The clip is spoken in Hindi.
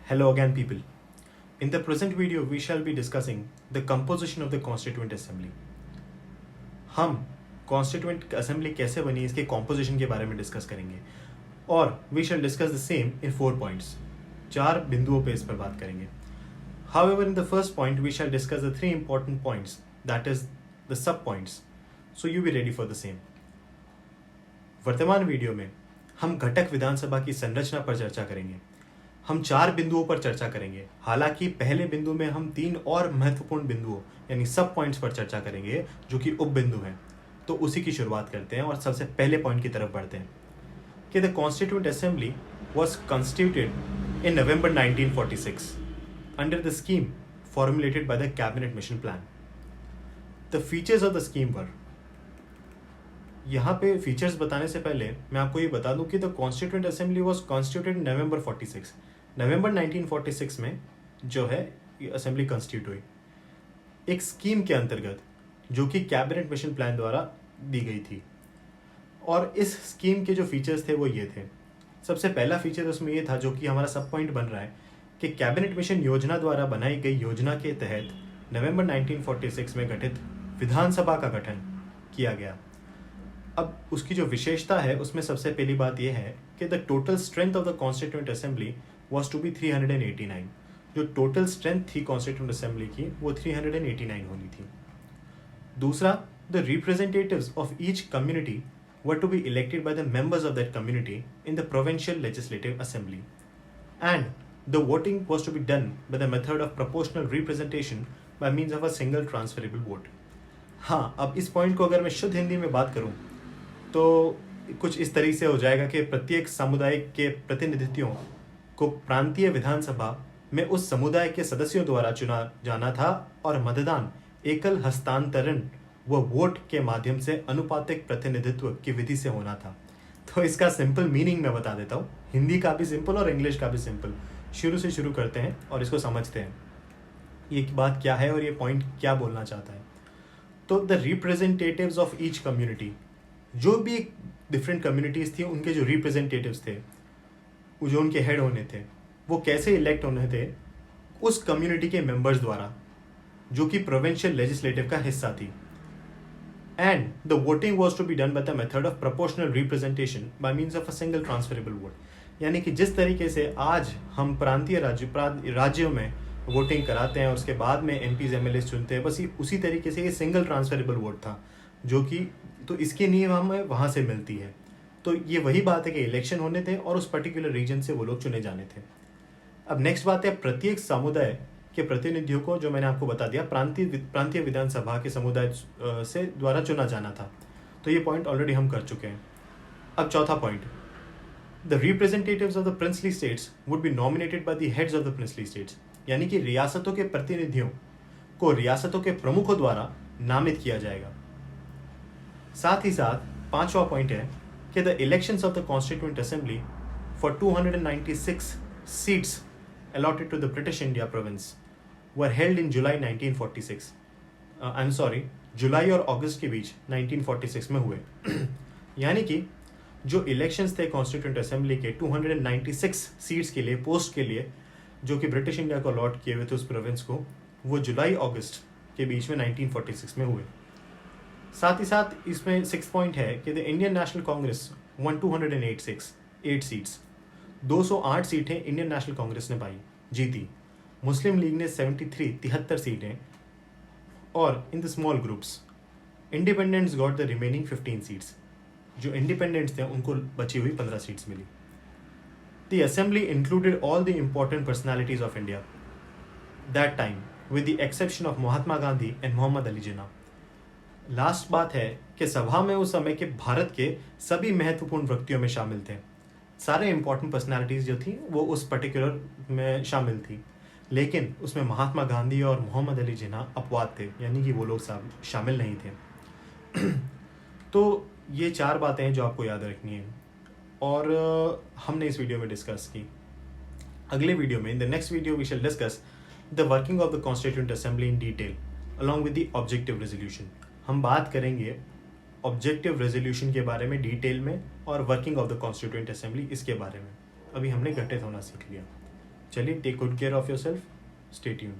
Hello again, people. In the present video, we shall be discussing the composition of the Constituent Assembly. हम Constituent Assembly कैसे बनी इसके composition के बारे में डिस्कस करेंगे और we shall discuss the same in 4 points. 4 बिंदुओं पे इस पर बात करेंगे. However, in the first point, we shall discuss the 3 important points, that is the sub points. So you be ready for the same. वर्तमान वीडियो में हम घटक विधानसभा की संरचना पर चर्चा करेंगे. हम 4 बिंदुओं पर चर्चा करेंगे. हालांकि पहले बिंदु में हम 3 और महत्वपूर्ण बिंदुओं यानी सब पॉइंट्स पर चर्चा करेंगे जो कि उप बिंदु हैं. तो उसी की शुरुआत करते हैं और सबसे पहले पॉइंट की तरफ बढ़ते हैं कि the constituent assembly was constituted in November 1946 under the scheme formulated by the cabinet mission plan. The features of the scheme were, यहाँ पे फीचर्स बताने से पहले मैं आपको ये बता दूं कि the constituent assembly was constituted in November 46. नवंबर 1946 में जो है ये असेंबली कॉन्स्टिट्यूट हुई एक स्कीम के अंतर्गत जो कि कैबिनेट मिशन प्लान द्वारा दी गई थी. और इस स्कीम के जो फीचर्स थे वो ये थे. सबसे पहला फीचर उसमें ये था जो कि हमारा सब पॉइंट बन रहा है कि कैबिनेट मिशन योजना द्वारा बनाई गई योजना के तहत नवंबर 1946 में गठित विधानसभा का गठन किया गया. अब उसकी जो विशेषता है उसमें सबसे पहली बात यह है कि the total strength of the constituent assembly was to be 389. जो टोटल स्ट्रेंथ थी कॉन्स्टिट्यूएंट असेंबली की वो 389 होनी थी. दूसरा, the representatives of each community were to be elected by the members of that community in the provincial legislative assembly and the voting was to be done by the method of proportional representation by means of a single transferable vote. हाँ, अब इस पॉइंट को अगर मैं शुद्ध हिंदी में बात करूं तो कुछ इस तरीके से हो जाएगा कि प्रत्येक समुदाय के प्रतिनिधित्वों को प्रांतीय विधानसभा में उस समुदाय के सदस्यों द्वारा चुना जाना था और मतदान एकल हस्तांतरण व वोट के माध्यम से अनुपातिक प्रतिनिधित्व की विधि से होना था. तो इसका सिंपल मीनिंग मैं बता देता हूँ. हिंदी का भी सिंपल और इंग्लिश का भी सिंपल. शुरू से शुरू करते हैं और इसको समझते हैं ये बात क्या है और ये पॉइंट क्या बोलना चाहता है. तो the representatives of each community, जो भी डिफरेंट कम्युनिटीज़ थी उनके जो रिप्रेजेंटेटिव्स थे, जो उनके हेड होने थे, वो कैसे इलेक्ट होने थे उस कम्युनिटी के मेंबर्स द्वारा जो कि प्रोविंशियल लेजिस्लेटिव का हिस्सा थी. And the voting was to be done by the method of proportional representation by means of a single transferable vote. यानी कि जिस तरीके से आज हम प्रांतीय राज्यों में वोटिंग कराते हैं और उसके बाद में एमपीज एमएलए चुनते हैं, बस उसी तरीके से ये सिंगल ट्रांसफरेबल वोट था जो कि तो इसकी नींव हमें वहाँ से मिलती है. तो ये वही बात है कि इलेक्शन होने थे और उस पर्टिकुलर रीजन से वो लोग चुने जाने थे. अब नेक्स्ट बात है प्रत्येक समुदाय के प्रतिनिधियों को, जो मैंने आपको बता दिया, प्रांतीय विधानसभा के समुदाय से द्वारा चुना जाना था. तो ये पॉइंट ऑलरेडी हम कर चुके हैं. अब चौथा point, the representatives of the princely states would be nominated by the heads of the princely states. यानी कि रियासतों के प्रतिनिधियों को रियासतों के प्रमुखों द्वारा नामित किया जाएगा. साथ ही साथ पांचवा पॉइंट है कि the elections of the constituent assembly for 296 seats allotted to the British India province were held in July 1946. I'm sorry, जुलाई और अगस्त के बीच 1946 में हुए. यानी कि जो इलेक्शंस थे कॉन्स्टिट्यूएंट असेंबली के 296 सीट्स के लिए, पोस्ट के लिए, जो कि ब्रिटिश इंडिया को अलॉट किए हुए थे उस प्रोविंस को, वो जुलाई अगस्त के बीच में 1946 में हुए. साथ ही साथ इसमें 6 पॉइंट है कि the Indian national Congress one 8 seats. 208 सीटें इंडियन नेशनल कांग्रेस ने पाई, जीती. मुस्लिम लीग ने 73 सीटें और in the small groups independents got the remaining 15 seats. जो इंडिपेंडेंट्स थे उनको बची हुई 15 सीट्स मिली. The assembly included all the important personalities of India that time with the exception of Mahatma Gandhi and Mohammad Ali Jinnah. Last बात है कि सभा में उस समय के भारत के सभी महत्वपूर्ण व्यक्तियों में शामिल थे. सारे इंपॉर्टेंट पर्सनालिटीज़ जो थी वो उस पर्टिकुलर में शामिल थी, लेकिन उसमें महात्मा गांधी और मोहम्मद अली जिन्ना अपवाद थे, यानी कि वो लोग सब शामिल नहीं थे. तो ये 4 बातें हैं जो आपको याद रखनी है और हमने इस वीडियो में डिस्कस की. अगले वीडियो में, in the next video, we shall discuss the working of the constituent assembly in detail along with the objective resolution. हम बात करेंगे ऑब्जेक्टिव रेजोल्यूशन के बारे में डिटेल में और working of the constituent assembly इसके बारे में. अभी हमने गठित होना सीख लिया. चलिए, take good care of yourself, stay tuned.